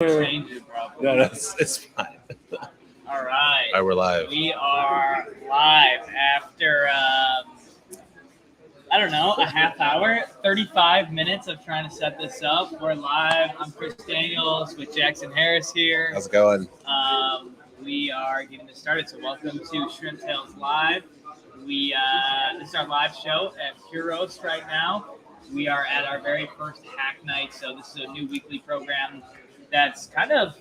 Change it, probably. No, it's fine. All right. All right, we're live. We are live after, I don't know, a half hour, 35 minutes of trying to set this up. We're live. I'm Chris Daniels with Jackson Harris here. How's it going? We are getting this started, so welcome to Shrimp Tales Live. This is our live show at Pure Roast right now. We are at our very first hack night, so this is a new weekly program that's kind of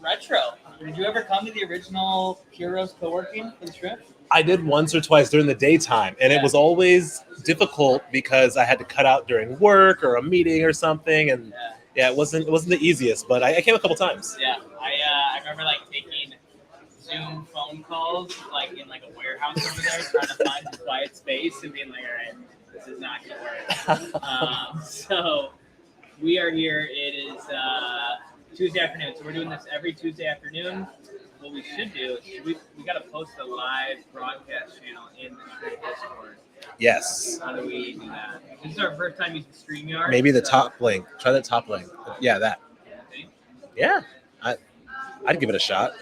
retro. Did you ever come to the original Pure Roast co-working for the Shrimp? I did once or twice during the daytime, and it was always difficult because I had to cut out during work or a meeting or something, and it wasn't the easiest. But I came a couple times. Yeah, I remember like taking Zoom phone calls like in like a warehouse over there, trying to find a quiet space and being like, all right, this is not gonna work. So we are here. It is Tuesday afternoon, so we're doing this every Tuesday afternoon. What we should do is we got to post a live broadcast channel in the Shrimp Discord. Yes. How do we do that? This is our first time using StreamYard. Maybe the top link. Try that top link. Yeah, that. Yeah, I'd give it a shot.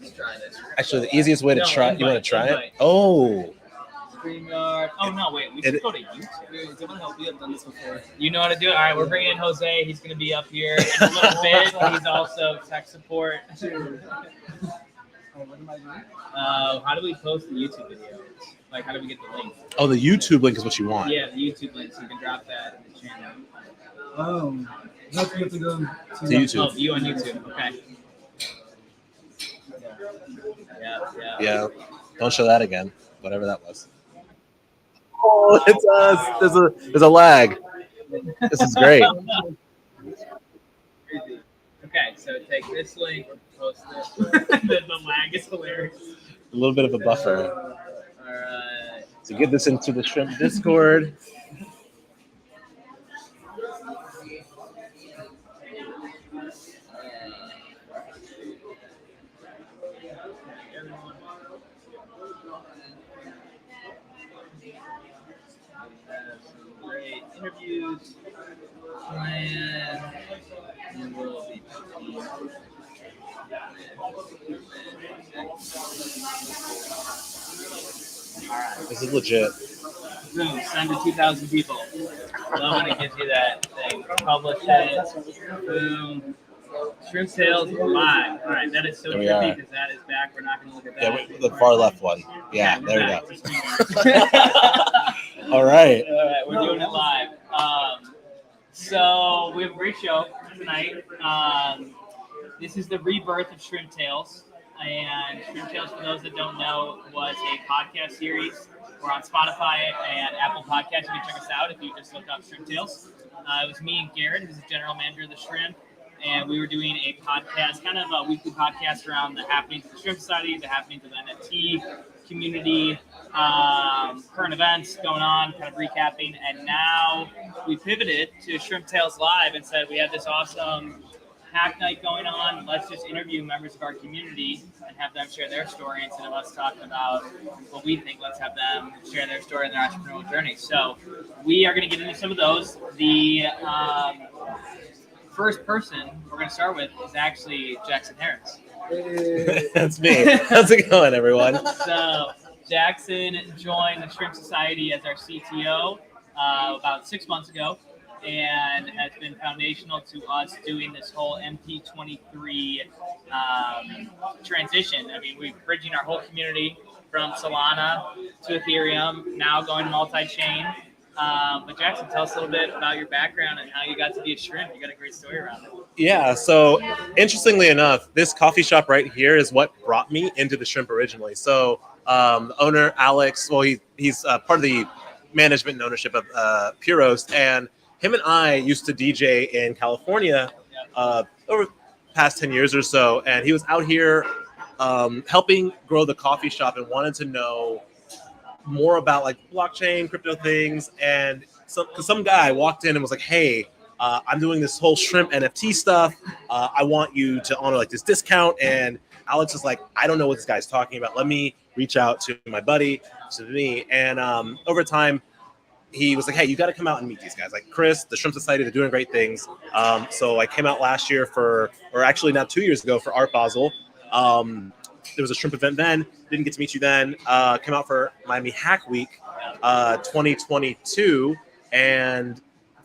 Let's try this. Actually, the easiest way to try. You want to try it? Oh. StreamYard. Oh no, wait. We should go to YouTube. Does anyone help you? I've done this before. You know how to do it. All right, we're bringing in Jose. He's going to be up here in a little bit. He's also tech support. What am I doing? How do we post the YouTube videos? Like, how do we get the link? Oh, the YouTube link is what you want. Yeah, the YouTube link. So you can drop that in the channel. Oh, no, you have to go to YouTube. Oh, you on YouTube. Okay. Yeah. Don't show that again. Whatever that was. Oh, it's us. There's a lag. This is great. Okay, so take this link, post this. The lag is hilarious. A little bit of a buffer. All right. So get this into the Shrimp Discord. Great interviews planned. And we'll be all right. This is legit. Boom, send to 2,000 people. Love when it gives you that thing. Publish it. Boom. Shrimp Tales live. All right, that is so trippy because that is back. We're not going to look at that. Yeah, the far left one. Yeah, there we go. All All right. we're doing it live. So we have a great show tonight. This is the Rebirth of Shrimp Tales. And Shrimp Tales, for those that don't know, was a podcast series. We're on Spotify and Apple Podcasts. You can check us out if you just look up Shrimp Tales. It was me and Garrett, who's the general manager of the Shrimp. And we were doing a podcast, kind of a weekly podcast around the happenings of the Shrimp Society, the happenings of the NFT community, current events going on, kind of recapping. And now we pivoted to Shrimp Tales Live and said we have this awesome hack night going on. Let's just interview members of our community and have them share their story instead of us talking about what we think. Let's have them share their story and their entrepreneurial journey. So we are going to get into some of those. The first person we're going to start with is actually Jackson Harris. That's me. How's it going, everyone? So Jackson joined the Shrimp Society as our CTO about 6 months ago and has been foundational to us doing this whole MP23 transition. I mean, we're bridging our whole community from Solana to Ethereum, now going multi-chain. But Jackson, tell us a little bit about your background and how you got to be a shrimp. You got a great story around it. Yeah, so interestingly enough, this coffee shop right here is what brought me into the shrimp originally. So owner Alex, well, he's part of the management and ownership of Pure Roast, and him and I used to DJ in California over the past 10 years or so, and he was out here helping grow the coffee shop and wanted to know more about like blockchain, crypto things, and some guy walked in and was like, "Hey, I'm doing this whole shrimp NFT stuff. I want you to honor like this discount." And Alex is like, "I don't know what this guy's talking about. Let me reach out to my buddy, to me." And over time, he was like, hey, you got to come out and meet these guys. Like Chris, the Shrimp Society, they're doing great things. So I came out last year or actually now 2 years ago for Art Basel. There was a shrimp event then. Didn't get to meet you then. Came out for Miami Hack Week 2022. And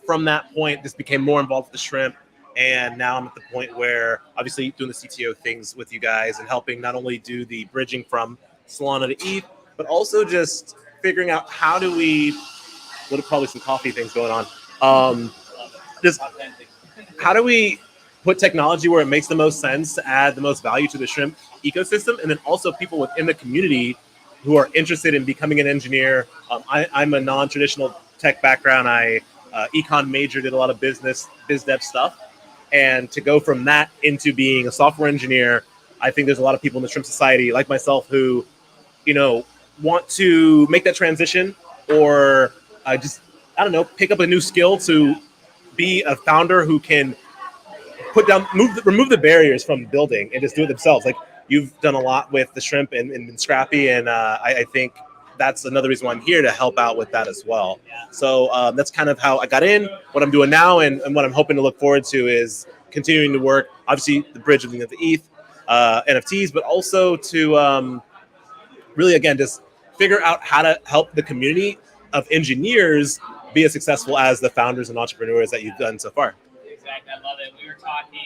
from that point, this became more involved with the shrimp. And now I'm at the point where obviously doing the CTO things with you guys and helping not only do the bridging from Solana to ETH, but also just figuring out how do we, probably some coffee things going on. Just how do we put technology where it makes the most sense to add the most value to the shrimp ecosystem, and then also people within the community who are interested in becoming an engineer. I'm a non-traditional tech background. I econ major, did a lot of biz dev stuff. And to go from that into being a software engineer, I think there's a lot of people in the Shrimp Society, like myself, who, want to make that transition or pick up a new skill to be a founder who can remove the barriers from building and just do it themselves. Like you've done a lot with the shrimp and been scrappy, and I think that's another reason why I'm here to help out with that as well. So that's kind of how I got in. What I'm doing now and what I'm hoping to look forward to is continuing to work, obviously, the bridge of the ETH, NFTs, but also to really, again, just figure out how to help the community of engineers be as successful as the founders and entrepreneurs that you've done so far. Exactly. I love it. We were talking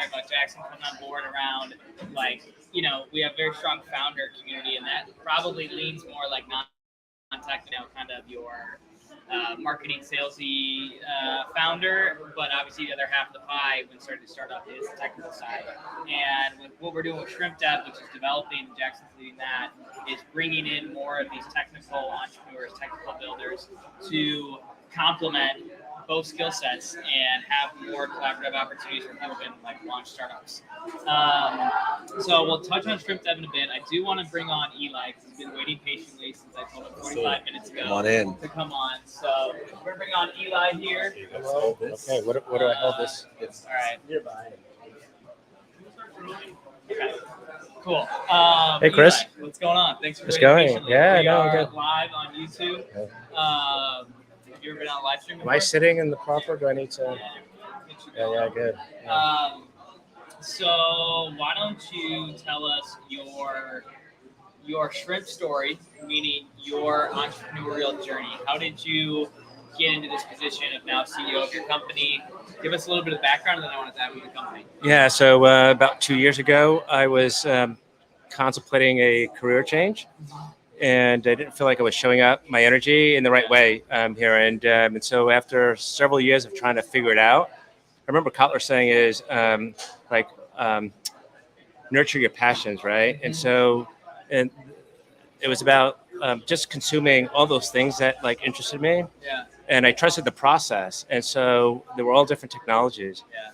about Jackson coming on board around, we have very strong founder community, and that probably leans more like non-tech, kind of your marketing, salesy founder, but obviously the other half of the pie when starting to start up is the technical side. And with what we're doing with Shrimp Dev, which is developing, Jackson's leading that, is bringing in more of these technical entrepreneurs, technical builders to complement both skill sets and have more collaborative opportunities where people can launch startups. So we'll touch on Shrimp Dev in a bit. I do want to bring on Eli because he's been waiting patiently since I told him 45 minutes ago to come on. So we're bringing on Eli here. Okay, what do I hold this? All right. Nearby. Okay. Cool. Hey, Chris. Eli, what's going on? Thanks for What's waiting going? patiently. Yeah, we no, are good. live on YouTube. Have you ever been on a live stream before? Am I sitting in the proper? Do I need to? Yeah, good. Yeah. So why don't you tell us your shrimp story, meaning your entrepreneurial journey? How did you get into this position of now CEO of your company? Give us a little bit of background, and then I want to dive into the company. Yeah, so about 2 years ago, I was contemplating a career change, and I didn't feel like I was showing up my energy in the right way here. And so after several years of trying to figure it out, I remember Kotler saying is nurture your passions, right? And so, and it was about just consuming all those things that interested me. Yeah. And I trusted the process. And so there were all different technologies. Yeah.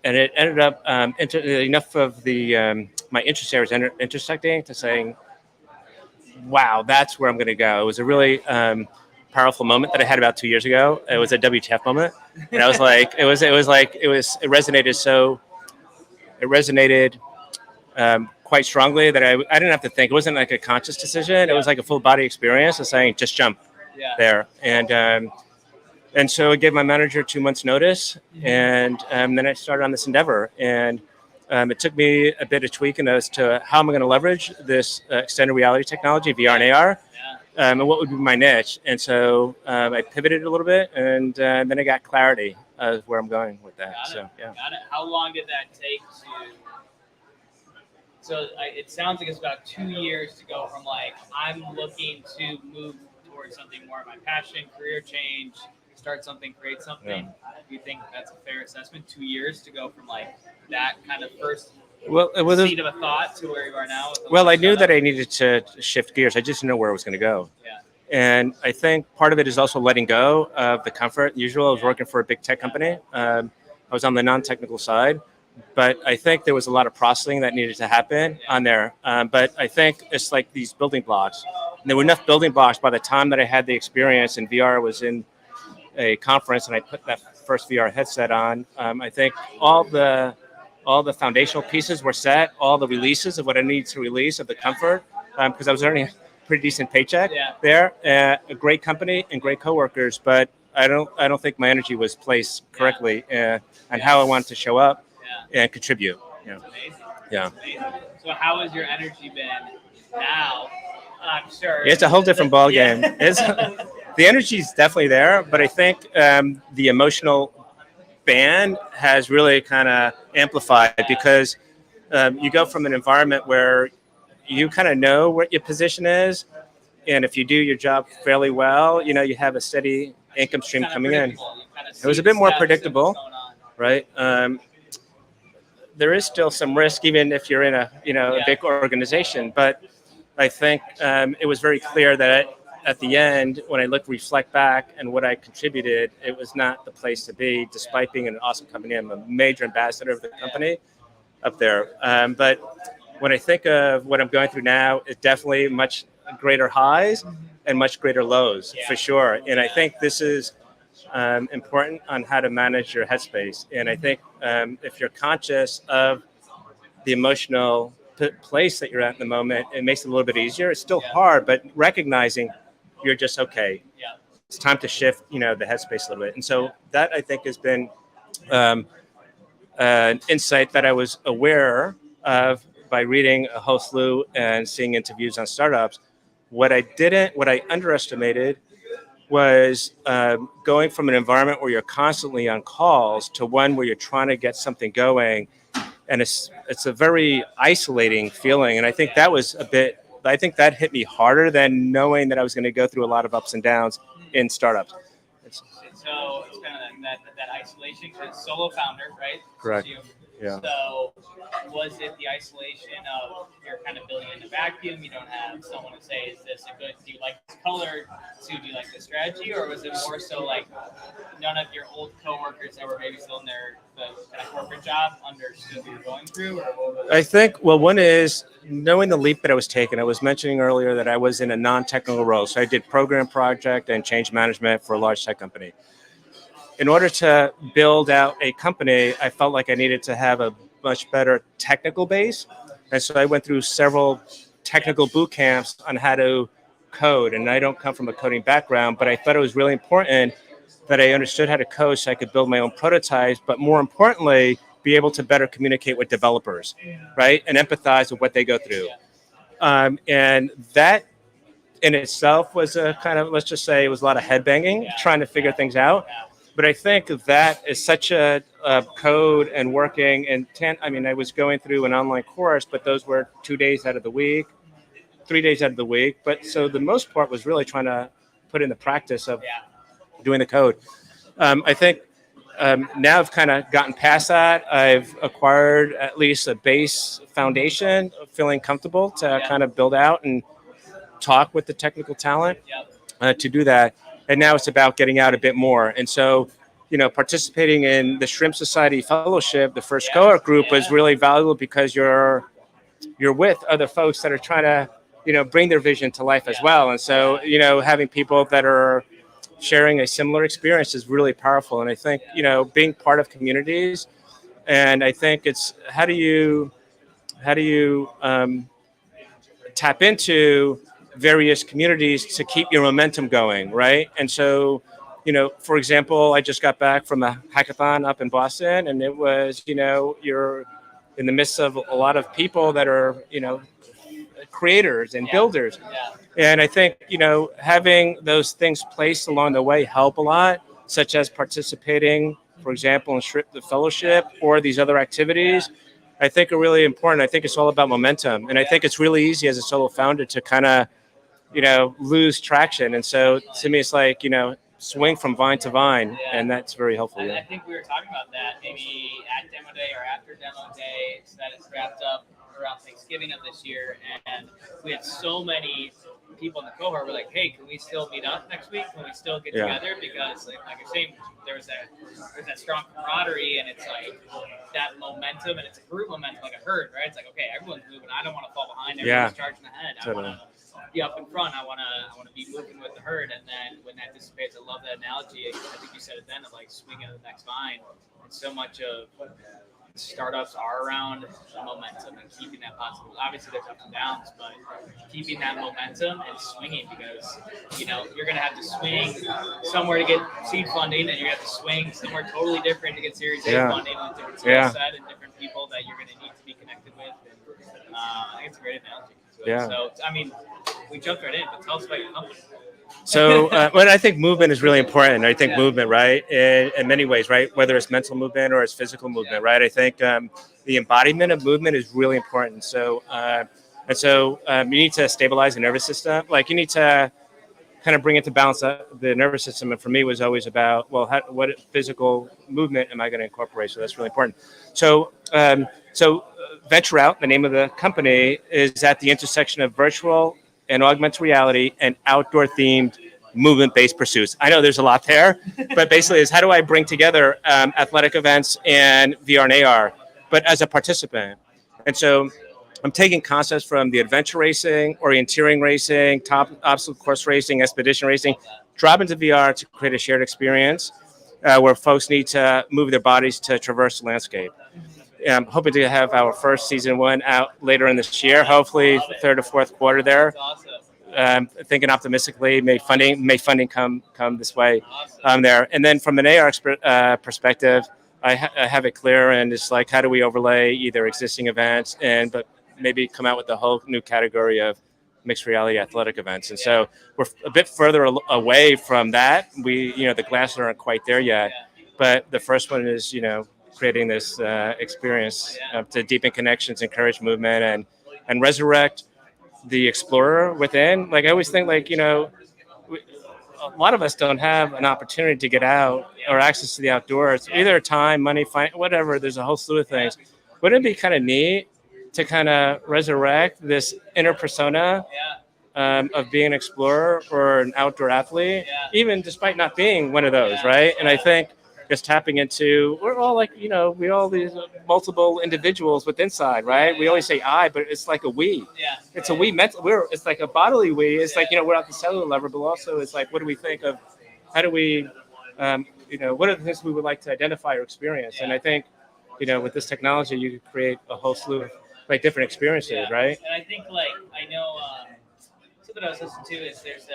And it ended up enough of the my interest areas intersecting to saying, wow, that's where I'm going to go. It was a really powerful moment that I had about 2 years ago. It was a WTF moment. And I was like, it resonated quite strongly that I didn't have to think. It wasn't like a conscious decision. It was like a full body experience of saying, just jump there. And so I gave my manager 2 months notice, and then I started on this endeavor. And it took me a bit of tweaking as to how am I going to leverage this extended reality technology, VR and AR, and what would be my niche. And so I pivoted a little bit, and then I got clarity of where I'm going with that. Got it. How long did that take to? So it sounds like it's about 2 years to go from I'm looking to move towards something more of my passion, career change, start something, create something. Yeah. Do you think that's a fair assessment? 2 years to go from that kind of first seed of a thought to where you are now? Well, I knew that I needed to shift gears. I just didn't know where I was going to go. Yeah. And I think part of it is also letting go of the comfort. Usually I was working for a big tech company. I was on the non-technical side, but I think there was a lot of processing that needed to happen on there. But I think it's like these building blocks. And there were enough building blocks by the time that I had the experience and VR was in a conference and I put that first VR headset on. I think all the foundational pieces were set, all the releases of what I needed to release of the comfort, because I was pretty decent paycheck Yeah. there, a great company and great coworkers, but I don't think my energy was placed correctly on how I wanted to show up and contribute. It's amazing. Yeah. It's amazing. So how has your energy been now? I'm sure It's a whole different ball game. Yeah. It's, the energy is definitely there, but I think the emotional band has really kind of amplified because you go from an environment where you kind of know what your position is, and if you do your job fairly well, you have a steady income stream Kinda coming in. predictable. You kinda It was see a bit the more steps of predictable, what's going on. right? There is still some risk, even if you're in a a big organization. But I think it was very clear that at the end, when I reflect back and what I contributed, it was not the place to be. Despite being an awesome company, I'm a major ambassador of the company up there. But when I think of what I'm going through now, it's definitely much greater highs and much greater lows for sure. And I think this is important on how to manage your headspace. And I think if you're conscious of the emotional place that you're at in the moment, it makes it a little bit easier. It's still hard, but recognizing you're just okay. Yeah. It's time to shift, the headspace a little bit. And so that I think has been an insight that I was aware of by reading a whole slew and seeing interviews on startups. What I underestimated was going from an environment where you're constantly on calls to one where you're trying to get something going, and it's a very isolating feeling. And I think that was I think that hit me harder than knowing that I was going to go through a lot of ups and downs in startups. So it's kind of that isolation because solo founder, right? Correct. You. Yeah. So was it the isolation of you're kind of building in a vacuum? You don't have someone to say, "Is this a good? Do you like this color? Do you like this strategy?" Or was it more so like none of your old coworkers that were maybe still in the kind of corporate job understood what you were going through? Or what was I think, well, one is knowing the leap that I was taking. I was mentioning earlier that I was in a non-technical role. So I did program project and change management for a large tech company. In order to build out a company, I felt like I needed to have a much better technical base. And so I went through several technical boot camps on how to code. And I don't come from a coding background, but I thought it was really important that I understood how to code so I could build my own prototypes, but more importantly, be able to better communicate with developers, right? And empathize with what they go through. And that in itself was a kind of, let's just say it was a lot of headbanging, trying to figure things out. But I think that is such a code and working. And I was going through an online course, but those were 2 days out of the week, 3 days out of the week. But so the most part was really trying to put in the practice of doing the code. I think now I've kind of gotten past that. I've acquired at least a base foundation of feeling comfortable to kind of build out and talk with the technical talent to do that. And now it's about getting out a bit more. And so, participating in the Shrimp Society Fellowship, the first cohort group, was really valuable because you're with other folks that are trying to, bring their vision to life as well. And so, having people that are sharing a similar experience is really powerful. And I think, being part of communities, and I think it's how do you tap into various communities to keep your momentum going, right? And so, for example, I just got back from a hackathon up in Boston, and it was, you're in the midst of a lot of people that are, creators and builders. And I think, having those things placed along the way help a lot, such as participating, for example, in the fellowship or these other activities. I think are really important. I think it's all about momentum. And I think it's really easy as a solo founder to kind of, lose traction. And so to me, it's like, swing from vine to vine. And that's very helpful. I think we were talking about that maybe at demo day or after demo day, so that it's wrapped up around Thanksgiving of this year. And we had so many people in the cohort were like, hey, can we still meet up next week? Can we still get together? Because like you're saying, there's that strong camaraderie, and it's like that momentum, and it's a group momentum, like a herd, right? It's like, okay, everyone's moving. I don't want to fall behind. Everyone's charging ahead. I want to be up in front. I want to be moving with the herd. And then when that dissipates, I love that analogy. I think you said it then of like swinging to the next vine. And so much of startups are around the momentum and keeping that possible. Obviously, there's ups and downs, but keeping that momentum and swinging, because you're going to have to swing somewhere to get seed funding, and you have to swing somewhere totally different to get Series A funding with different skill set and different people that you're going to need to be connected with. And, I think it's a great analogy. So, I mean, we jumped right in, but tell us about your company. So, well, I think movement is really important. I think movement, right, in many ways, right, whether it's mental movement or it's physical movement, right. I think the embodiment of movement is really important. So, you need to stabilize the nervous system. Like, you need to kind of bring it to balance the nervous system. And for me, it was always about, well, what physical movement am I going to incorporate? So that's really important. So, Venture Out, the name of the company, is at the intersection of virtual and augmented reality and outdoor themed movement-based pursuits. I know there's a lot there, but basically is how do I bring together athletic events and VR and AR, but as a participant. And so I'm taking concepts from the adventure racing, orienteering racing, top obstacle course racing, expedition racing, drop into VR to create a shared experience where folks need to move their bodies to traverse the landscape. I'm hoping to have our first season 1 out later in this year, hopefully third or fourth quarter there. Thinking optimistically, may funding come this way there. And then from an AR perspective, I have it clear, and it's like, how do we overlay either existing events but maybe come out with a whole new category of mixed reality athletic events. And so we're a bit further away from that. The glasses aren't quite there yet, but the first one is, creating this experience to deepen connections, encourage movement, and resurrect the explorer within. Like, I always think, like, a lot of us don't have an opportunity to get out or access to the outdoors, either time, money, whatever. There's a whole slew of things. Wouldn't it be kind of neat to kind of resurrect this inner persona of being an explorer or an outdoor athlete, even despite not being one of those, right? And I think just tapping into, we're all like, we all these multiple individuals with inside, right? We always say I, but it's like a we. It's a we mental. It's like a bodily we. It's like, we're at the cellular level, but also it's like, what do we think of? How do we, what are the things we would like to identify or experience? And I think, with this technology, you could create a whole slew of like different experiences, right? And I think, like, I know something I was listening to is there's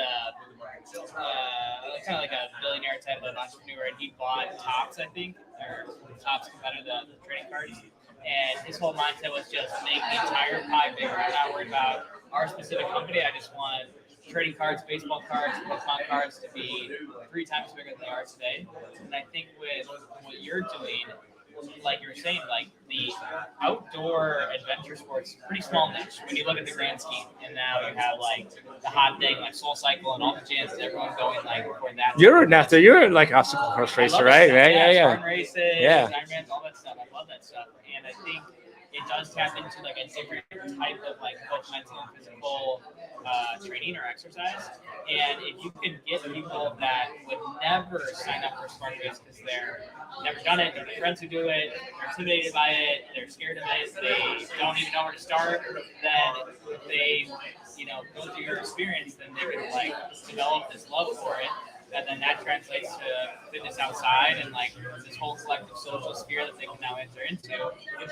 kind of like a billionaire type of entrepreneur, and he bought Topps, I think, or Topps competitor, the trading cards. And his whole mindset was just make the entire pie bigger. I'm not worried about our specific company. I just want trading cards, baseball cards, Pokemon cards to be 3 times bigger than they are today. And I think with what you're doing, like you were saying, like the outdoor adventure sports, pretty small niche when you look at the grand scheme. And now you have like the hot thing, like Soul Cycle and all the gyms, everyone going like for that. You're like obstacle course racer, right? Yeah. Storm races, Ironmans, all that stuff. I love that stuff, and I think it does tap into like a different type of like both mental and physical training or exercise. And if you can get people that would never sign up for a Storm race because they're never done it, they're friends who do it, they're intimidated by it, they're scared of it, they don't even know where to start, then they, go through your experience, then they can like develop this love for it. And then that translates to fitness outside and like this whole collective social sphere that they can now enter into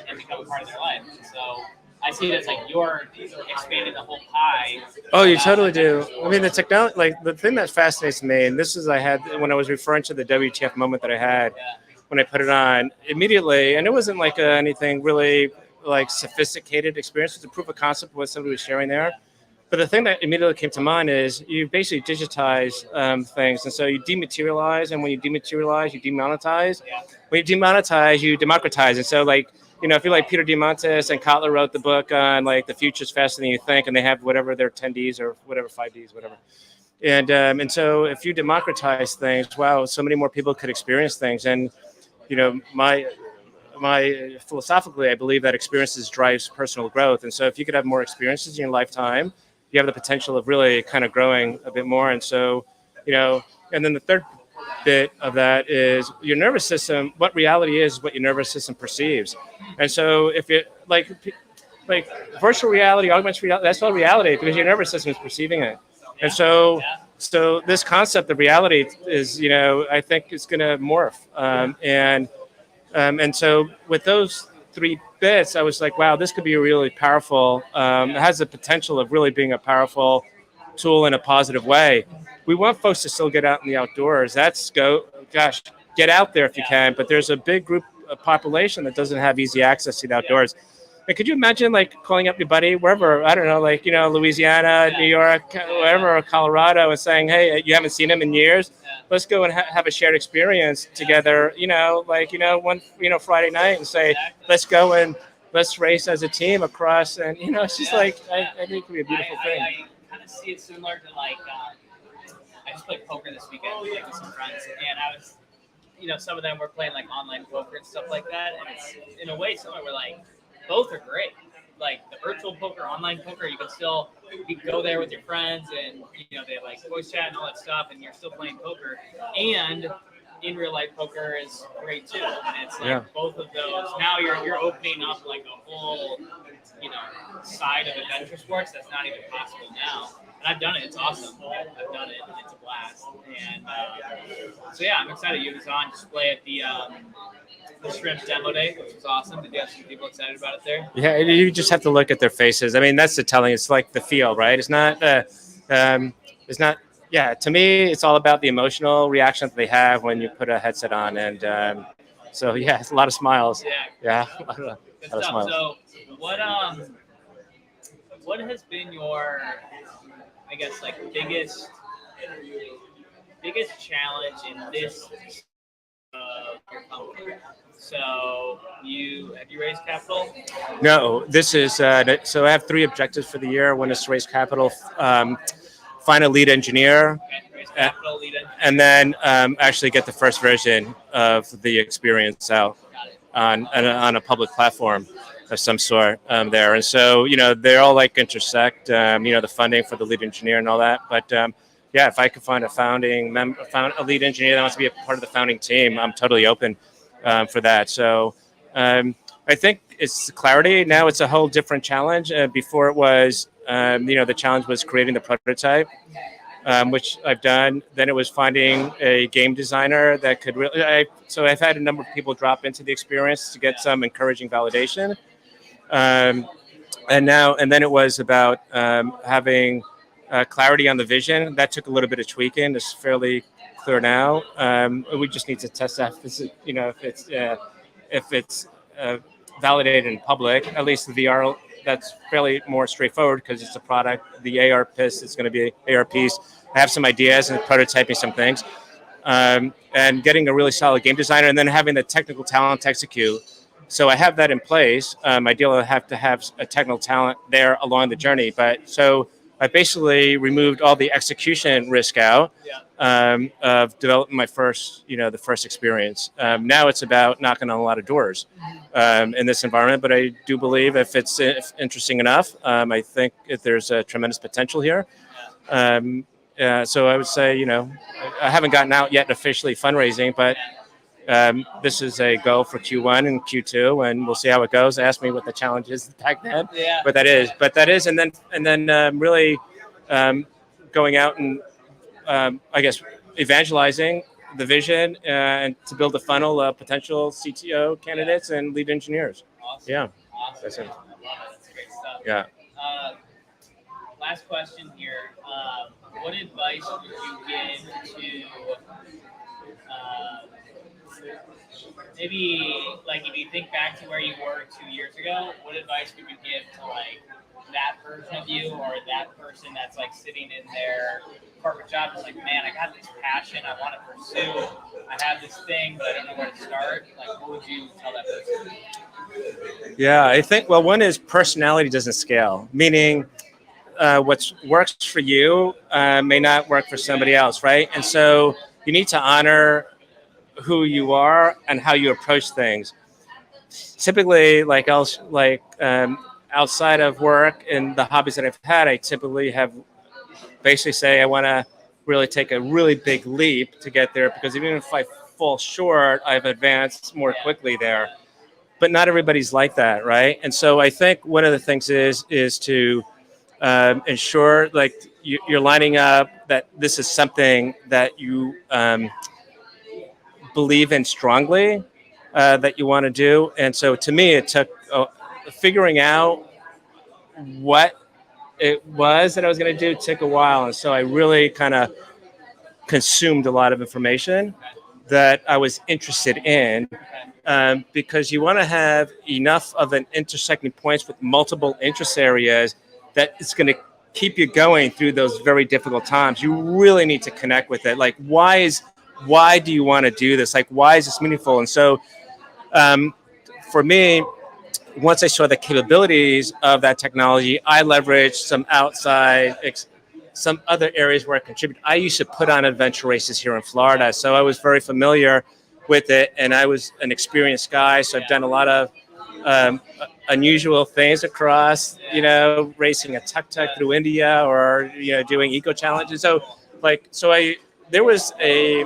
and become a part of their life. So I see it as like you're expanding the whole pie. Oh, you totally do. I mean, the technology, like the thing that fascinates me, and this is I had when I was referring to the WTF moment that I had when I put it on immediately, and it wasn't like anything really like sophisticated experience. It was a proof of concept of what somebody was sharing there. But the thing that immediately came to mind is you basically digitize things. And so you dematerialize, and when you dematerialize, you demonetize. When you demonetize, you democratize. And so, like, if you're like Peter Diamandis and Kotler wrote the book on, like, the future's faster than you think, and they have whatever their 10Ds or whatever, 5Ds, whatever. And so if you democratize things, wow, so many more people could experience things. And, my philosophically, I believe that experiences drives personal growth. And so if you could have more experiences in your lifetime, you have the potential of really kind of growing a bit more. And so, and then the third bit of that is your nervous system. What reality is what your nervous system perceives. And so if it like virtual reality, augmented reality, that's all reality because your nervous system is perceiving it. And so this concept of reality is, I think it's going to morph. And so with those 3 bits, I was like, wow, this could be really powerful. It has the potential of really being a powerful tool in a positive way. We want folks to still get out in the outdoors. Get out there if you can. But there's a big group of population that doesn't have easy access to the outdoors. And could you imagine like calling up your buddy wherever, I don't know, like, Louisiana, New York, wherever, or Colorado, and saying, hey, you haven't seen him in years. Let's go and have a shared experience together, one, Friday night, and say, let's go and let's race as a team across. And, it's just like, I think it could be a beautiful thing. I kind of see it similar to like, I just played poker this weekend with some friends, and I was, some of them were playing like online poker and stuff like that. And it's in a way, some of them were like, both are great. Like the virtual poker, online poker, you can go there with your friends and, they like voice chat and all that stuff, and you're still playing poker. And in real life poker is great too. And it's like both of those. Now you're opening up like a whole, side of adventure sports that's not even possible now. And I've done it. It's awesome. I've done it. It's a blast. And so I'm excited. You was on display at the Shrimp Demo Day, which was awesome. Did you have some people excited about it there? Yeah, you just have to look at their faces. I mean, that's the telling. It's like the feel, right? It's not. Yeah, to me, it's all about the emotional reaction that they have when you put a headset on, and so it's a lot of smiles. Yeah, a lot of smiles. So, what has been your, I guess, like biggest challenge in this your company? So have you raised capital? No, this is so I have 3 objectives for the year. One is to raise capital, find a lead engineer, and then actually get the first version of the experience out on a public platform of some sort there. And so they all like intersect. The funding for the lead engineer and all that, but. If I could find a lead engineer that wants to be a part of the founding team, I'm totally open for that. So I think it's clarity. Now it's a whole different challenge. Before it was, the challenge was creating the prototype, which I've done. Then it was finding a game designer that could really. So I've had a number of people drop into the experience to get some encouraging validation. And then it was about having clarity on the vision. That took a little bit of tweaking. It's fairly clear now. We just need to test that if it's validated in public. At least the VR, that's fairly more straightforward because it's a product. The AR piece is going to be AR piece. I have some ideas and prototyping some things, and getting a really solid game designer, and then having the technical talent to execute. So I have that in place. Ideally, I have to have a technical talent there along the journey. But so I basically removed all the execution risk out of developing my first, the first experience. Now it's about knocking on a lot of doors in this environment. But I do believe if interesting enough, I think there's a tremendous potential here. So I would say, I haven't gotten out yet officially fundraising, but this is a go for Q1 and Q2, and we'll see how it goes. Ask me what the challenge is back then. But that is, and then really going out and I guess evangelizing the vision and to build a funnel of potential CTO candidates and lead engineers. Awesome. Yeah, awesome. That's it. I love it. That's great stuff. Yeah. Last question here. What advice would you give to maybe like if you think back to where you were 2 years ago, what advice would you give to like that version of you or that person that's like sitting in their corporate job is like, man, I got this passion I want to pursue. I have this thing, but I don't know where to start. Like, what would you tell that person? Yeah, I think, well, one is personality doesn't scale, meaning what works for you may not work for somebody else, right? And so you need to honor who you are and how you approach things. Typically, outside of work and the hobbies that I've had, I typically have basically say I want to really take a really big leap to get there, because even if I fall short, I've advanced more quickly there. But not everybody's like that, right? And so I think one of the things is to ensure like you're lining up that this is something that you believe in strongly, that you want to do. And so to me, it took figuring out what it was that I was going to do took a while. And so I really kind of consumed a lot of information that I was interested in, because you want to have enough of an intersecting points with multiple interest areas that it's going to keep you going through those very difficult times. You really need to connect with it. Like, why do you want to do this? Like, why is this meaningful? And so for me, once I saw the capabilities of that technology, I leveraged some outside, some other areas where I contribute. I used to put on adventure races here in Florida, so I was very familiar with it, and I was an experienced guy, so I've done a lot of unusual things across, racing a tuk-tuk through India, or doing eco challenges. So there was a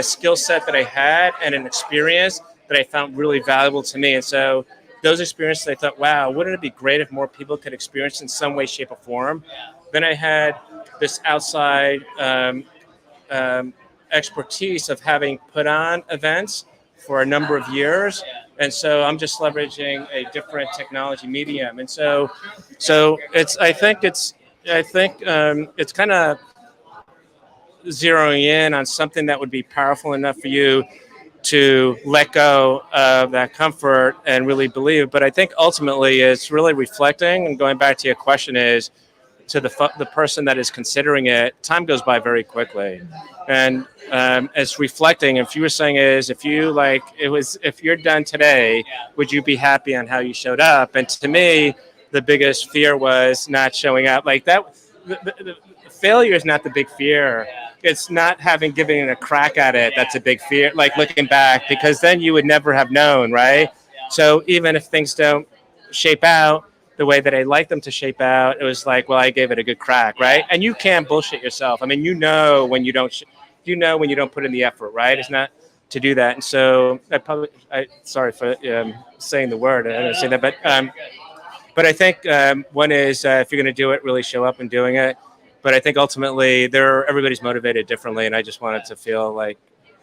skill set that I had and an experience that I found really valuable to me. And so those experiences, I thought, wow, wouldn't it be great if more people could experience in some way, shape, or form? Then I had this outside expertise of having put on events for a number of years. And so I'm just leveraging a different technology medium. And so I think it's kind of zeroing in on something that would be powerful enough for you to let go of that comfort and really believe. But I think ultimately it's really reflecting, and going back to your question, is to the person that is considering it, time goes by very quickly. And it's reflecting. If you were saying if you're done today, would you be happy on how you showed up? And to me, the biggest fear was not showing up. Like that, the failure is not the big fear. It's not given it a crack at it. That's a big fear. Like looking back, because then you would never have known, right? So even if things don't shape out the way that I like them to shape out, it was like, well, I gave it a good crack, right? And you can't bullshit yourself. I mean, when you don't put in the effort, right? It's not to do that. And so sorry for saying the word. I didn't say that, but I think one is if you're going to do it, really show up and doing it. But I think ultimately everybody's motivated differently, and I just wanted to feel like,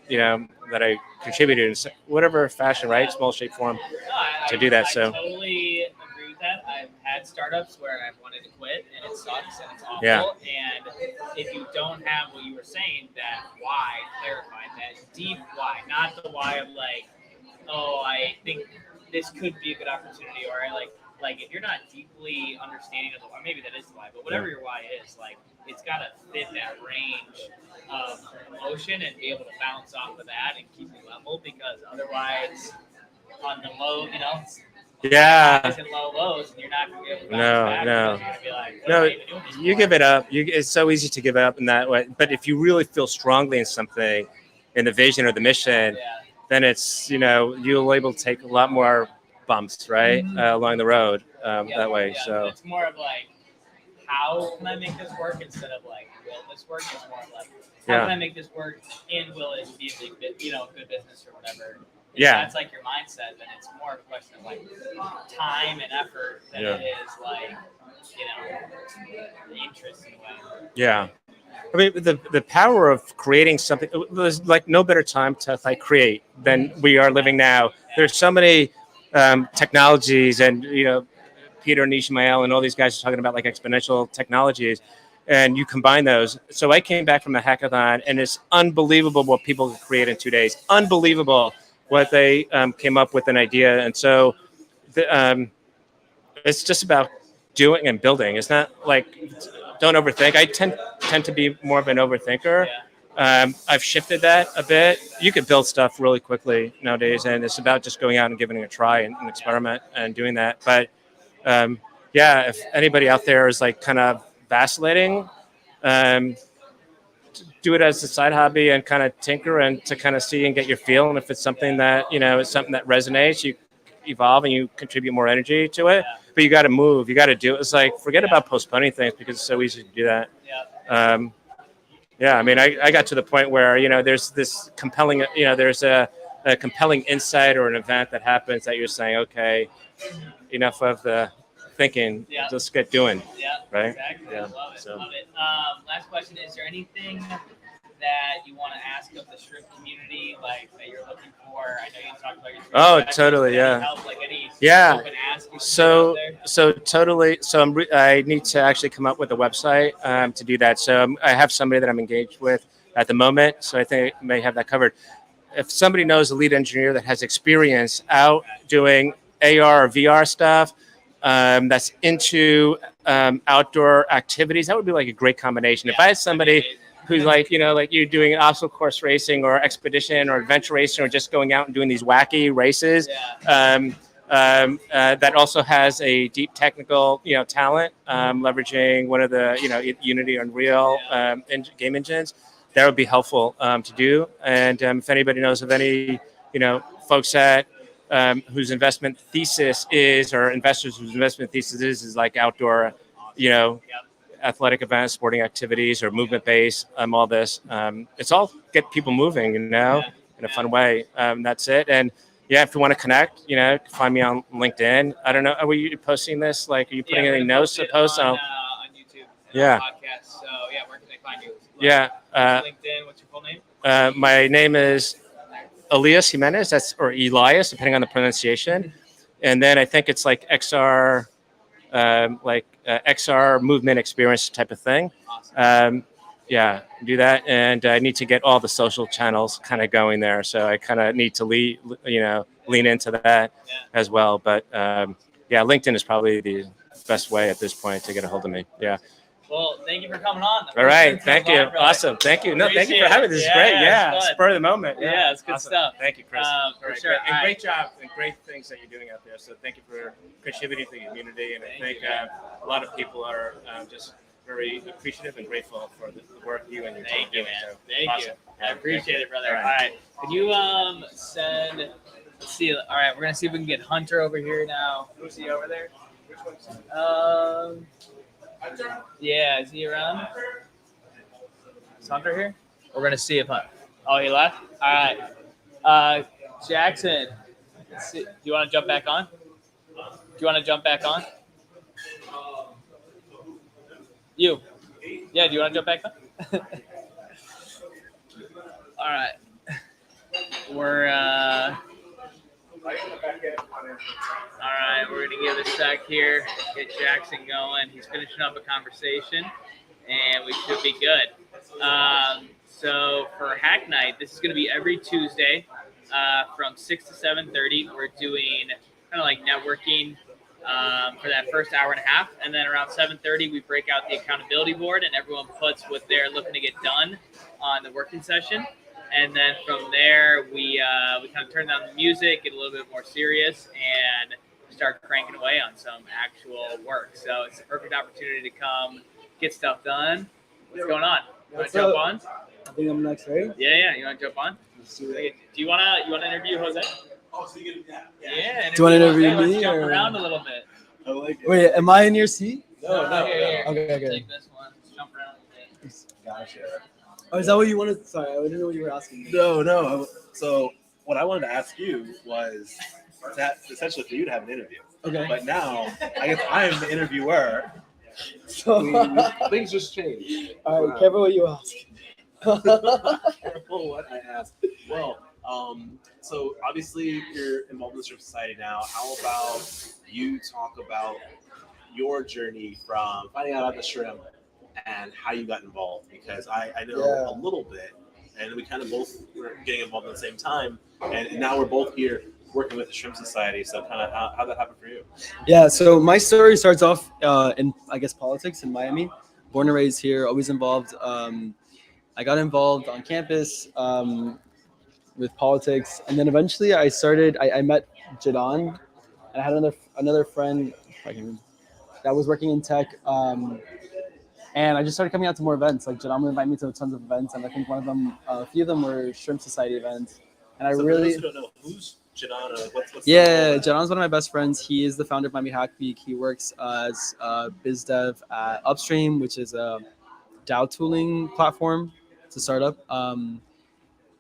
that I contributed in whatever fashion, right? Small shape, form, to do that. So. I totally agree with that. I've had startups where I've wanted to quit, and it sucks, and it's awful. Yeah. And if you don't have what you were saying, that why, clarified, that deep why, not the why of like, oh, I think this could be a good opportunity, or like if you're not deeply understanding of the why, maybe that is the why, but whatever your why is, like, it's got to fit that range of emotion and be able to bounce off of that and keep you level, because otherwise on the low, highs and low lows, and you're not going to be able to bounce back. You're going to be like, what am I even doing this you for? give it up. It's so easy to give up in that way. But if you really feel strongly in something, in the vision or the mission, then it's, you'll able to take a lot more bumps, right, along the road that way. So it's more of like, how can I make this work instead of like, will this work? It's more of like, how can I make this work, and will it be a big, good business or whatever? If that's like your mindset, then it's more of a question of like time and effort than it is like, interest in a way. Yeah. I mean, the power of creating something, there's like no better time to create than we are living now. There's so many technologies, and Peter and Ishmael and all these guys are talking about like exponential technologies, and you combine those. So I came back from a hackathon, and it's unbelievable what people can create in 2 days. Unbelievable what they came up with an idea. And so it's just about doing and building. It's not like, don't overthink. I tend to be more of an overthinker. I've shifted that a bit. You could build stuff really quickly nowadays, and it's about just going out and giving it a try and an experiment and doing that. But if anybody out there is like kind of vacillating, do it as a side hobby and kind of tinker and to kind of see and get your feel. And if it's something that, is something that resonates, you evolve and you contribute more energy to it. But you got to move. You got to do it. It's like, forget about postponing things, because it's so easy to do that. I mean, I got to the point where, there's this compelling, there's a compelling insight or an event that happens that you're saying, okay, enough of the thinking, let's get doing. Yeah, right? Exactly. Yeah. Love it. So. Love it. Last question: is there anything that you want to ask of the shrimp community, like that you're looking for? I know you talked about your Oh, specialties, totally, but yeah. any help, like any Yeah. open ask you can So, do out there? so totally. So I need to actually come up with a website to do that. So I have somebody that I'm engaged with at the moment. So I think I may have that covered. If somebody knows a lead engineer that has experience out doing AR or VR stuff, that's into outdoor activities, that would be like a great combination. If I had somebody who's like, like you doing obstacle course racing or expedition or adventure racing or just going out and doing these wacky races, that also has a deep technical, talent, leveraging one of the, Unity, Unreal game engines, that would be helpful to do. And if anybody knows of any, folks that whose investment thesis is, or investors whose investment thesis is like outdoor, athletic events, sporting activities, or movement based, all this. It's all get people moving, in a fun way. That's it. And yeah, if you want to connect, find me on LinkedIn. I don't know. Are you posting this? Like, are you putting any notes to post on YouTube? Yeah. Podcast. So yeah, where can they find you? Yeah. LinkedIn. What's your full name? My name is Elias Jimenez. Or Elias, depending on the pronunciation. And then I think it's like XR. XR movement experience type of thing. Awesome. Do that. And I need to get all the social channels kind of going there. So I kind of need to lean into that as well. But LinkedIn is probably the best way at this point to get a hold of me. Yeah. Well, thank you for coming on. All right. Thank you. Awesome. Thank you. No, thank you for having me. This is great. Yeah. Spur of the moment. Yeah, it's good stuff. Thank you, Chris. For sure. And great job and great things that you're doing out there. So thank you for contributing to the community. And I think a lot of people are just very appreciative and grateful for the work you and your team do. So, Thank you. I appreciate it, brother. All right. Can you send? Let's see. All right, we're gonna see if we can get Hunter over here now. Who's he over there? Yeah, is he around? Is Hunter here? We're gonna see if Hunter. Oh, he left. All right. Jackson, do you want to jump back on? You. Yeah, do you want to jump back on? All right. We're all right, we're gonna give it a sec here, get Jackson going. He's finishing up a conversation, and we should be good. So for Hack Night, this is gonna be every Tuesday from 6 to 7:30. We're doing kind of like networking for that first hour and a half, and then around 7:30 we break out the accountability board, and everyone puts what they're looking to get done on the working session. And then from there, we kind of turn down the music, get a little bit more serious, and start cranking away on some actual work. So it's a perfect opportunity to come get stuff done. What's going on? You want to jump on? I think I'm next, right? Yeah. You want to jump on? Do you want to interview Jose? Oh, so you get Yeah. Do you want to interview Let's me? jump Or... around a little bit. I like it. Wait, am I in your seat? No. Here. Okay. Take this one. Let's jump around a bit. Gotcha. Oh, is that what you wanted? Sorry, I didn't know what you were asking me. No. So what I wanted to ask you was that essentially for you to have an interview. Okay. But now I guess I am the interviewer. So, Things just changed. all right, careful what you ask. Careful what I asked. Well, so obviously you're involved in the Shrimp Society now. How about you talk about your journey from finding out about the shrimp and how you got involved? Because I know a little bit, and we kind of both were getting involved at the same time, and now we're both here working with the Shrimp Society. So kind of how that happened for you? Yeah, so my story starts off in, I guess, politics in Miami. Born and raised here, always involved. I got involved on campus with politics, and then eventually I met Jadon, and I had another friend that was working in tech, and I just started coming out to more events. Like Jadon would invite me to tons of events, and I think one of them, a few of them were Shrimp Society events, and So I for really. those who don't know, who's Jadon? What's Yeah, Jadon's one of my best friends. He is the founder of Miami Hack Week. He works as biz dev at Upstream, which is a DAO tooling platform. It's a startup.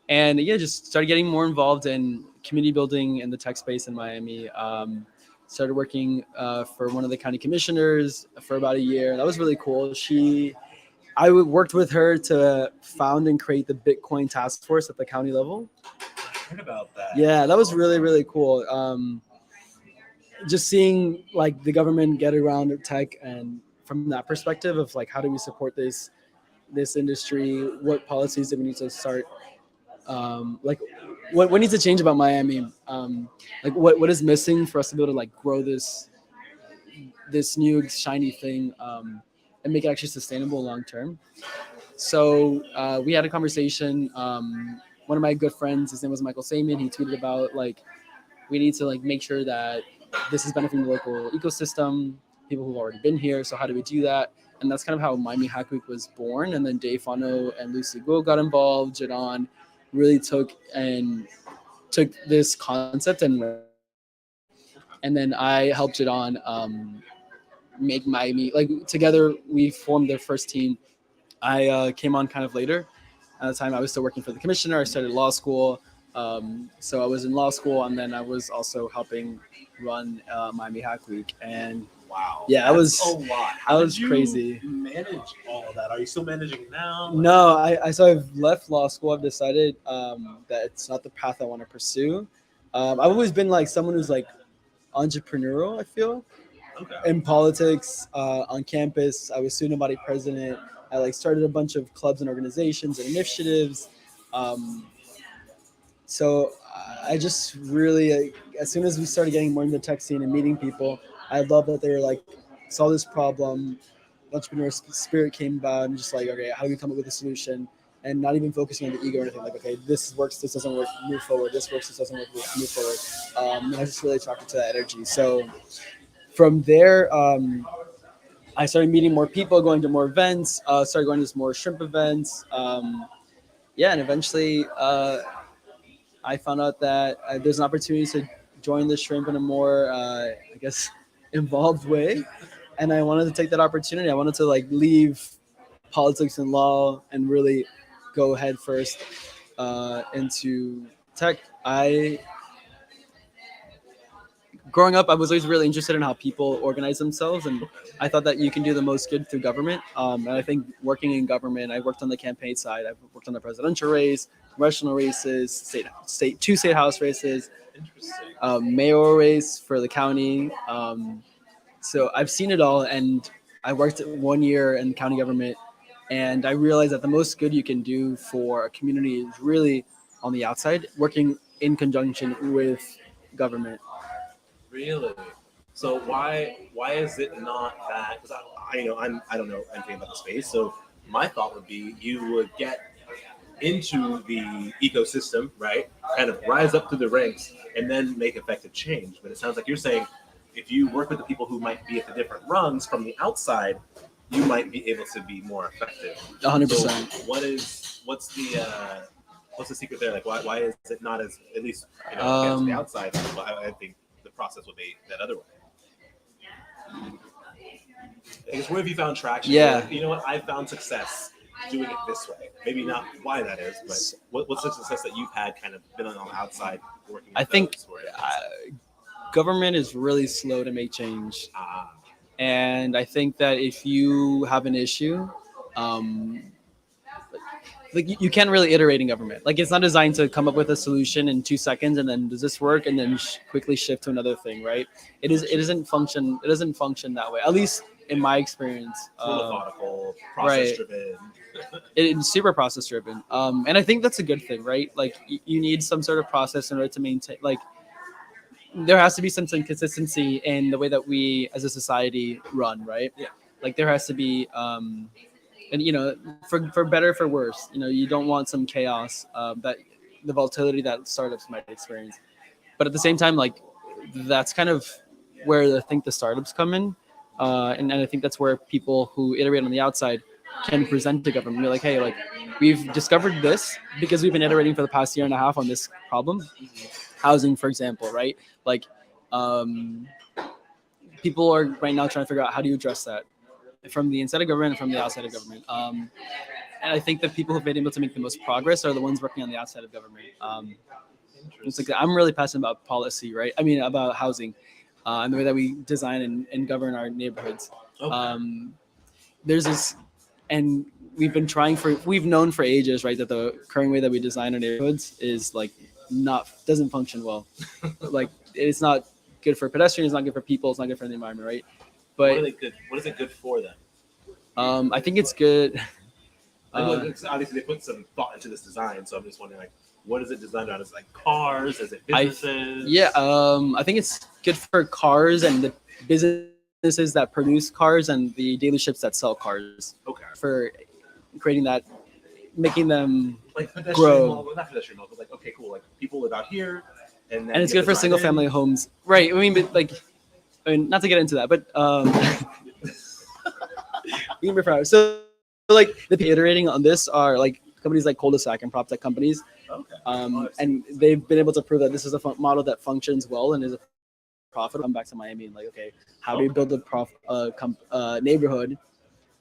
And yeah, just started getting more involved in community building in the tech space in Miami. Started working for one of the county commissioners for about a year. That was really cool. She I worked with her to found and create the Bitcoin task force at the county level. I heard about that. Yeah, that was really, really cool. Just seeing like the government get around tech, and from that perspective of like, how do we support this industry? What policies do we need to start? Like, what needs to change about Miami? Like, what is missing for us to be able to like grow this new shiny thing, and make it actually sustainable long term? So we had a conversation. One of my good friends, his name was Michael Saman. He tweeted about like, we need to like make sure that this is benefiting the local ecosystem, people who've already been here. So how do we do that? And that's kind of how Miami Hack Week was born. And then Dave Fano and Lucy Guo got involved. Jadon really took this concept, and then I helped Jadon make Miami, like, together we formed the first team. I came on kind of later. At the time, I was still working for the commissioner. I started law school. So I was in law school, and then I was also helping run Miami Hack Week. And wow, yeah, that's a lot. How that was did you crazy. manage all of that? Are you still managing now? Like, No, so I've left law school. I've decided that it's not the path I want to pursue. I've always been like someone who's like entrepreneurial, I feel. okay. In politics, on campus, I was student body president. I like started a bunch of clubs and organizations and initiatives. So I just really, as soon as we started getting more into the tech scene and meeting people, I love that they were like, saw this problem, entrepreneur spirit came about, and just like, okay, how do we come up with a solution? And not even focusing on the ego or anything. Like, okay, this works, this doesn't work, move forward. This works, this doesn't work, move forward. And I was just really attracted to that energy. So from there, I started meeting more people, going to more events, started going to more shrimp events. And eventually I found out that there's an opportunity to join the shrimp in a more, I guess, involved way. And I wanted to take that opportunity. I wanted to like leave politics and law and really go head first into tech. Growing up, I was always really interested in how people organize themselves, and I thought that you can do the most good through government. And I think working in government, I worked on the campaign side. I've worked on the presidential race, congressional races, two state house races, Interesting. mayoral race for the county. So I've seen it all, and I worked 1 year in county government, and I realized that the most good you can do for a community is really on the outside, working in conjunction with government. Really? So why is it not that? Because I don't know anything about the space. So my thought would be you would get into the ecosystem, right? Kind of rise up through the ranks and then make effective change. But it sounds like you're saying if you work with the people who might be at the different rungs from the outside, you might be able to be more effective. 100%. So what's the secret there? Like why is it not as, at least against the outside? Well, I think the process would be that other way. I guess where have you found traction? Yeah. Like, you know what? I've found success doing it this way. Maybe not why that is, but what's the success that you've had kind of been on the outside working with I think those who are government is really slow to make change. And I think that if you have an issue, like you can't really iterate in government. Like it's not designed to come up with a solution in 2 seconds and then does this work and then quickly shift to another thing, right? It doesn't function that way. At least in my experience. It's more methodical, process driven. It's super process driven. And I think that's a good thing, right? Like you need some sort of process in order to maintain, like there has to be some consistency in the way that we as a society run, right? Yeah. Like there has to be, and for better, for worse, you don't want some chaos, that the volatility that startups might experience. But at the same time, like that's kind of where I think the startups come in. And I think that's where people who iterate on the outside can present to government. Be like, hey, like we've discovered this because we've been iterating for the past year and a half on this problem. Housing, for example, right? Like people are right now trying to figure out how do you address that from the inside of government and from the outside of government. And I think the people who've been able to make the most progress are the ones working on the outside of government. It's like I'm really passionate about policy, right? I mean, about housing and the way that we design and govern our neighborhoods. Okay. There's this and we've known for ages, right, that the current way that we design our neighborhoods is like doesn't function well. Like it's not good for pedestrians, it's not good for people, it's not good for the environment, right? What are But they good? What is it good for them? I think it's good. Obviously, they put some thought into this design, so I'm just wondering, like, what is it designed on? Is it like cars? Is it businesses? I think it's good for cars and the businesses that produce cars and the dealerships that sell cars. Okay. For creating that, making them Like pedestrian grow. well, not pedestrian but like, okay, cool. Like people live out here, and then And it's you good for design single family homes, right? I mean, but not to get into that, but we can be proud. So like the people iterating on this are like companies like Cul-de-sac and prop tech companies, Okay. and they've been able to prove that this is a model that functions well and is a profitable. Come back to Miami and like, okay, how do we build a neighborhood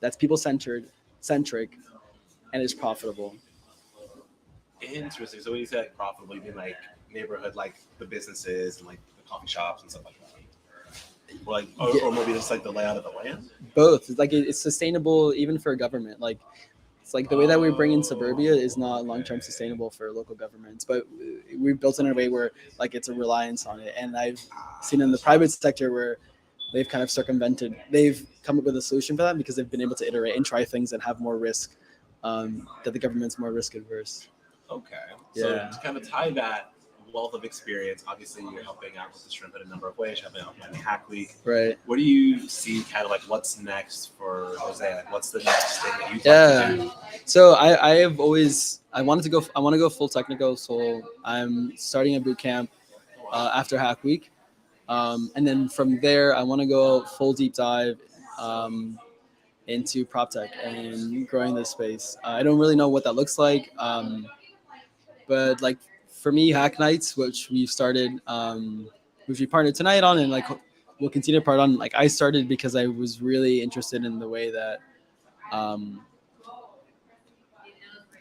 that's people centric, and is profitable? Interesting. So when you say like profitable, you mean like neighborhood, like the businesses and like the coffee shops and stuff like that, or like, or maybe just like the layout of the land. Both. It's like it's sustainable even for government. Like it's like the way that we bring in suburbia is not long-term sustainable for local governments, but we built it in a way where like it's a reliance on it. And I've seen in the private sector where they've kind of they've come up with a solution for that because they've been able to iterate and try things that have more risk, that the government's more risk adverse. Okay. So Yeah. to kind of tie that wealth of experience, obviously you're helping out with the shrimp in a number of ways. You're helping out with Hack Week. Right. What do you see kind of like what's next for Jose? Like what's the next thing that you'd Yeah. like to do? So I want to go full technical. So I'm starting a boot camp after Hack Week, and then from there I want to go full deep dive into prop tech and growing this space. I don't really know what that looks like, but like for me, Hack Nights, which we started, which we partnered tonight on, and like we'll continue to part on. Like I started because I was really interested in the way that. I'm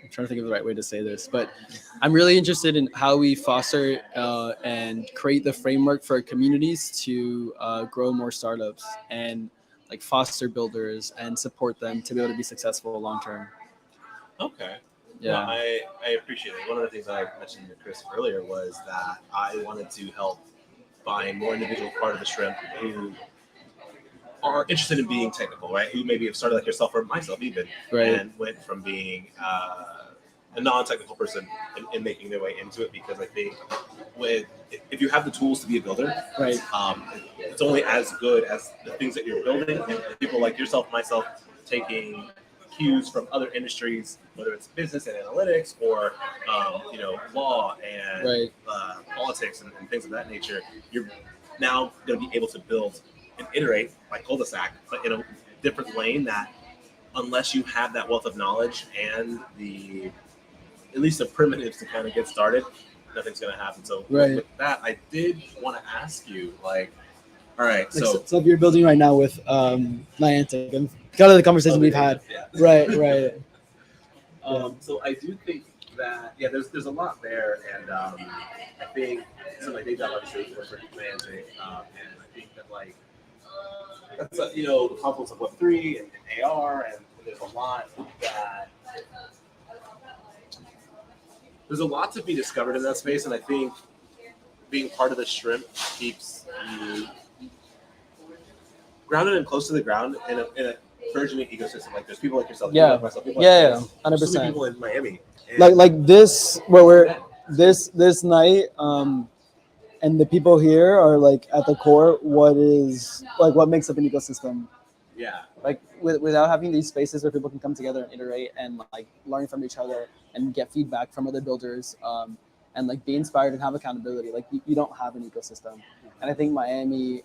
trying to think of the right way to say this, but I'm really interested in how we foster and create the framework for communities to grow more startups and like foster builders and support them to be able to be successful long term. Okay. Yeah. No, I appreciate it. One of the things I mentioned to Chris earlier was that I wanted to help find more individuals part of the shrimp who are interested in being technical, right? Who maybe have started like yourself or myself even, Right. and went from being a non-technical person and making their way into it. Because I think if you have the tools to be a builder, Right. It's only as good as the things that you're building, and people like yourself, myself, taking cues from other industries, whether it's business and analytics or law and Right. Politics and things of that nature. You're now going to be able to build and iterate like cul-de-sac, but in a different lane that, unless you have that wealth of knowledge and at least the primitives to kind of get started, nothing's going to happen. So Right. with that, I did want to ask you, like, all right, Like, so so if you're building right now with Niantic and kind of the conversation we've had. yeah. Right. So I do think that there's a lot there, and I think so. My day job obviously was for Niantic, and I think that like that's the confluence of Web3 and AR, and there's a lot to be discovered in that space, and I think being part of the shrimp keeps you grounded and close to the ground in a burgeoning ecosystem. Like there's people like yourself, people like myself, people like Chris. 100%. There's so many people in Miami. And Like this, where we're this night, and the people here are like at the core. What makes up an ecosystem? yeah. Like without having these spaces where people can come together and iterate and like learn from each other and get feedback from other builders, and like be inspired and have accountability. Like you don't have an ecosystem, and I think Miami.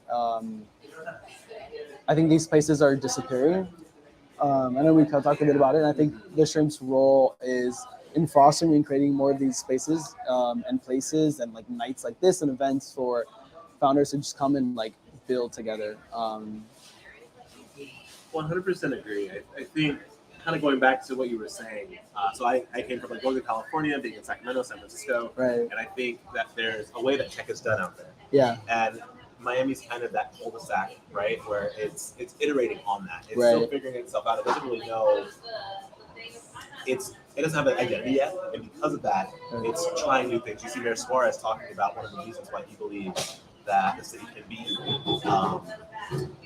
I think these places are disappearing. I know we talked a bit about it, and I think the shrimp's role is in fostering and creating more of these spaces and places and like nights like this and events for founders to just come and like build together. 100% agree. I think kind of going back to what you were saying. So I came from like Northern California, being in Sacramento, San Francisco, Right. and I think that there's a way that tech is done out there. Yeah. And Miami's kind of that cul-de-sac, right, where it's iterating on that. It's Right. still figuring itself out. It doesn't really know. It doesn't have an identity yet, and because of that, it's trying new things. You see Mayor Suarez talking about one of the reasons why he believes that the city can be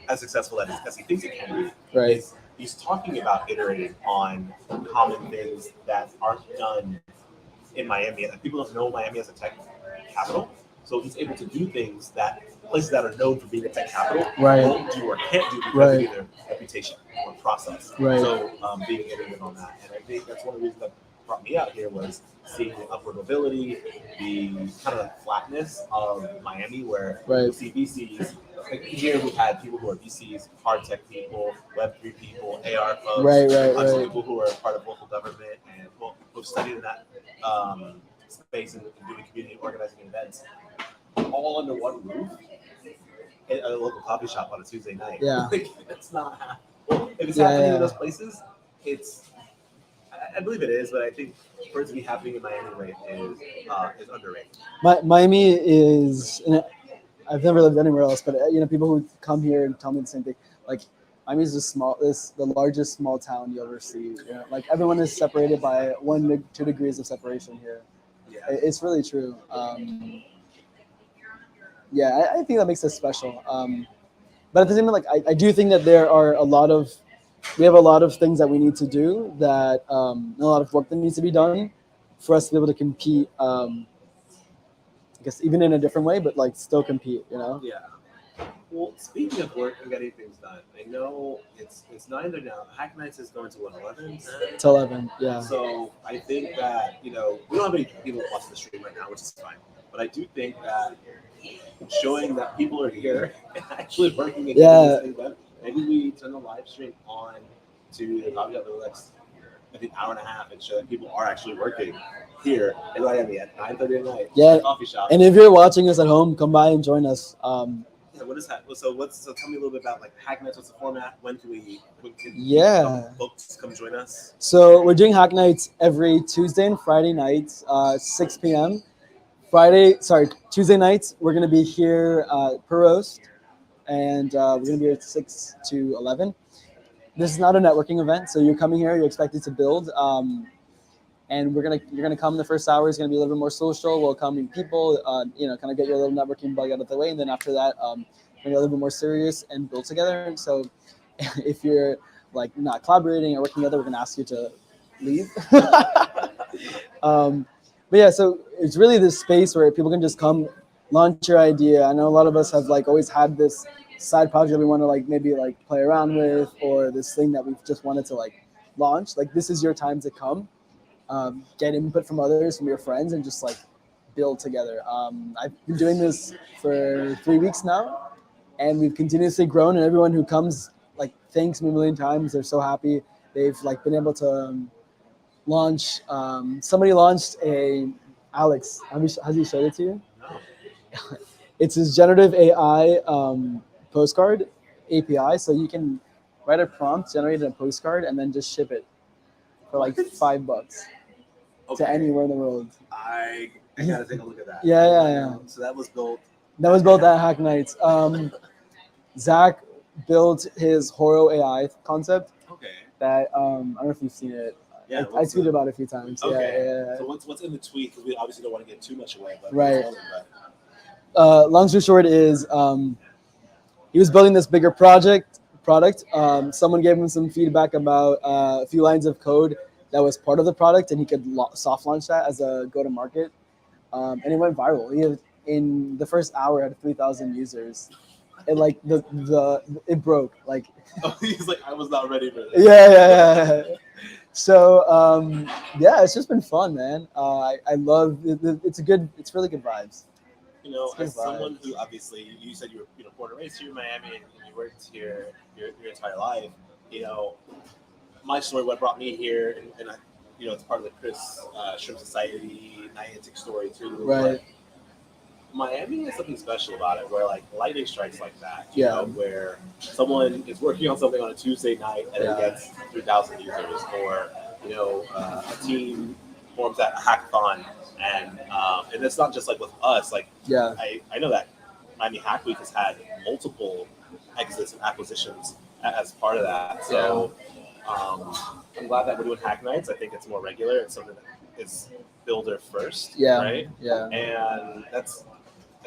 as successful as he thinks it can be. Right. Is he's talking about iterating on common things that aren't done in Miami. Like, people don't know Miami as a tech capital, so he's able to do things that places that are known for being a tech capital Right. won't do or can't do because Right. of either reputation or process. Right. So being iterative on that, and I think that's one of the reasons that brought me out here was seeing the upward mobility, the kind of like flatness of Miami, where Right. you see VCs. Like here, we had people who are VCs, hard tech people, Web3 people, AR folks, Right, a bunch of right. people who are part of local government and who've studied in that space and doing community organizing events, all under one roof at a local coffee shop on a Tuesday night. Yeah. Like, it's not. Well, if it's Yeah, happening yeah. in those places, I believe it is, but I think for it to be happening in Miami right is underrated. Miami is, and I've never lived anywhere else, but people who come here and tell me the same thing. Like, Miami is the largest small town you'll ever see. Like, everyone is separated by 1 to 2 degrees of separation here. Yeah. It's really true. Yeah, I think that makes us special. But at the same time, like, I do think that we have a lot of things that we need to do, that a lot of work that needs to be done for us to be able to compete. I guess even in a different way, but like still compete. Yeah. Well, speaking of work and getting things done, I know it's 9 now. Hack Nights is going to 11? To 11, yeah. So I think that, we don't have any people watching the stream right now, which is fine. But I do think that showing that people are here and actually working and getting this thing done, maybe we turn the live stream on to probably over the next, I think, hour and a half and show that people are actually working here in Miami at 9:30 at night. Yeah. At a coffee shop. And if you're watching us at home, come by and join us. Yeah, what is that? So tell me a little bit about like Hack Nights. What's the format? When can folks come join us? So we're doing Hack Nights every Tuesday and Friday nights, 6 p.m. Tuesday nights we're gonna be here per roast, and we're gonna be here at 6 to 11. This is not a networking event, so you're coming here, you're expected to build, and you're gonna come. The first hour is gonna be a little bit more social. We'll come meet people, kind of get your little networking bug out of the way, and then after that, we're gonna get a little bit more serious and build together. And so, if you're like not collaborating or working together, we're gonna ask you to leave. But yeah, so it's really this space where people can just come, launch your idea. I know a lot of us have like always had this side project that we want to like maybe like play around with, or this thing that we've just wanted to like launch. Like, this is your time to come, get input from others, from your friends, and just like build together. I've been doing this for 3 weeks now, and we've continuously grown, and everyone who comes like thanks me a million times. They're so happy. They've like been able to launch. Somebody launched Alex. Has he showed it to you? No. It's his generative AI postcard API, so you can write a prompt, generate a postcard, and then just ship it for like $5 to anywhere in the world. I gotta take a look at that. Yeah. So that was built. That was built at Hack Nights. Zach built his Horo AI concept. Okay. That I don't know if you've seen it. Yeah. I tweeted about it a few times. Okay. Yeah. So what's in the tweet? Because we obviously don't want to give too much away. But Right. Long story short is he was building this bigger product. Someone gave him some feedback about a few lines of code that was part of the product, and he could soft launch that as a go-to-market. And it went viral. He had, in the first hour, had 3,000 users. And like it broke. Like, Oh, he's like, I was not ready for this. Yeah. So it's just been fun, man. I love it. It's really good vibes. As someone who obviously, you said you were born and raised here in Miami, and you worked here your entire life. My story, what brought me here, and it's part of the Chris Shrimp Society Niantic story too. Right. But Miami has something special about it, where like lightning strikes like that. Where someone is working on something on a Tuesday night and it gets 3,000 users, or a team forms that hackathon, and it's not just like with us. Like, I know that Miami Hack Week has had multiple exits and acquisitions as part of that. So I'm glad that we're doing Hack Nights. I think it's more regular. It's something that is builder first, right? Yeah. And I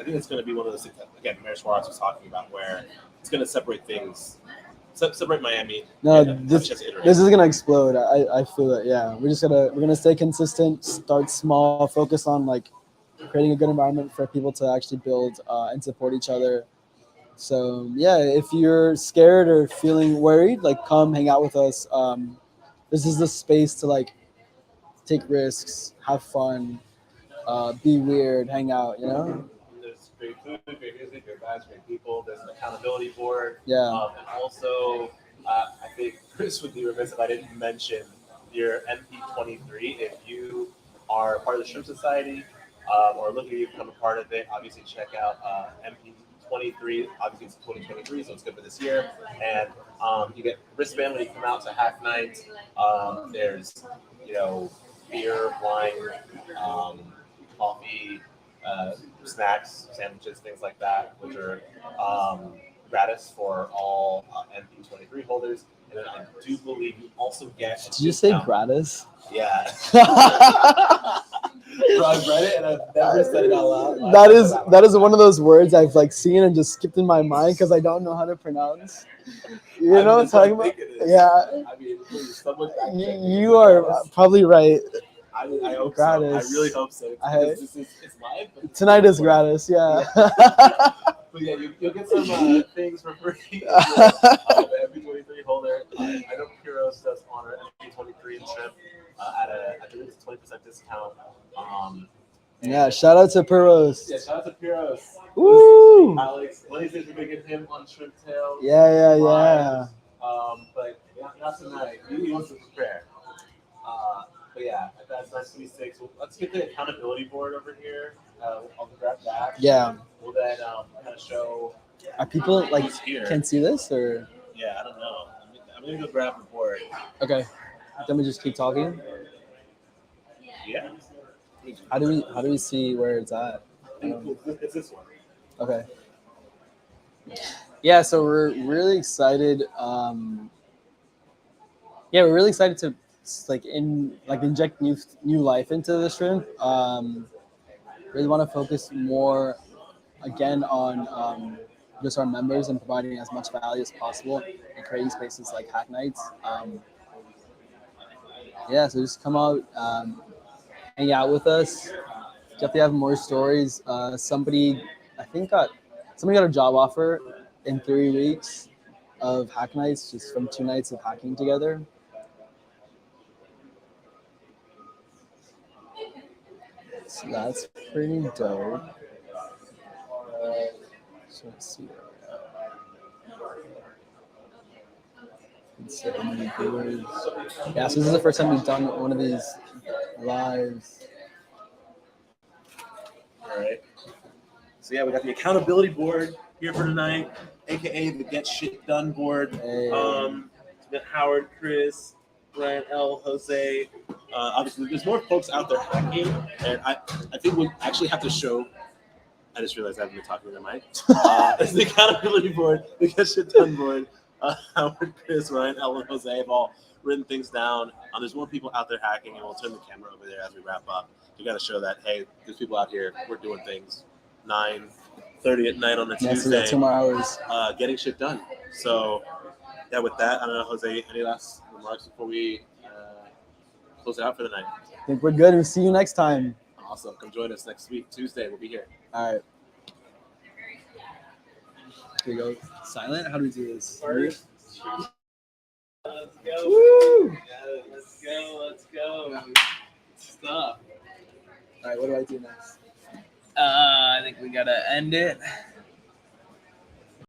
think it's going to be one of those things that, again, Mayor Suarez was talking about, where it's going to separate things, separate Miami. No, this is gonna explode. I feel it. Yeah, we're gonna stay consistent, start small, focus on like creating a good environment for people to actually build and support each other. So yeah, if you're scared or feeling worried, like come hang out with us. This is the space to like take risks, have fun, be weird, hang out. You know. There's great food, great music, great vibes, great people. There's an accountability board. Yeah. And also, I think Chris would be remiss if I didn't mention your MP23. If you are part of the Shrimp Society or looking to become a part of it, obviously check out MP23. Obviously, it's 2023, so it's good for this year. And you get wristband when you come out to Hack Night. There's, beer, wine, coffee, snacks, sandwiches, things like that, which are gratis for all MP23 holders. And then I do believe you also get. Did you say gratis? Yeah. Bro, I've read it and I've never said it out loud. That is one of those words I've like seen and just skipped in my mind because I don't know how to pronounce. You know what I'm talking about? Yeah. I mean, please, someone you are probably right. I hope Gratis. so. I really hope so. It's live. Tonight is gratis, yeah. But yeah, you'll get some things for free. MP23 holder. I know Puros does honor MP23 and Shrimp I believe it's a 20% discount. Yeah, shout out to Puros. Yeah, shout out to Puros. Woo! Alex, Wednesdays we're making him on Shrimp Tales. Yeah. But not tonight. He wants to prepare. But yeah, that's 926. Let's get the accountability board over here. I'll grab that. Yeah. We'll then kind of show. Are people like here. can see this or? Yeah, I don't know. I'm gonna go grab the board. Okay. Then we just keep talking. Yeah. How do we see where it's at? It's this one. Okay. Yeah, so we're really excited. We're really excited to inject new life into the shrimp. Really want to focus more again on just our members and providing as much value as possible and creating spaces like Hack Nights. So just come out, hang out with us. Definitely have more stories. Somebody got a job offer in 3 weeks of Hack Nights, just from 2 nights of hacking together. So that's pretty dope. So let's see. Yeah, so this is the first time we've done one of these lives. All right. So yeah, we got the accountability board here for tonight, aka the Get Shit Done board. Hey. We got Howard, Chris, Ryan, L, Jose. Obviously, there's more folks out there hacking, and I think we actually have to show. I just realized I haven't been talking to the mic. It's the accountability board, the Get Shit Done board. Howard, Chris, Ryan, L, and Jose have all written things down. There's more people out there hacking, and we'll turn the camera over there as we wrap up. We got to show that, hey, there's people out here. We're doing things. 9:30 at night on a Tuesday. 2 more hours. Getting shit done. So, yeah, with that, I don't know, Jose, any last remarks before we close it out for the night? I think we're good. We'll see you next time. Awesome. Come join us next week, Tuesday. We'll be here. All right. Here we go. Silent? How do we do this? First. Let's go. Woo! Yeah, let's go. Stuff. All right, what do I do next? I think we gotta end it.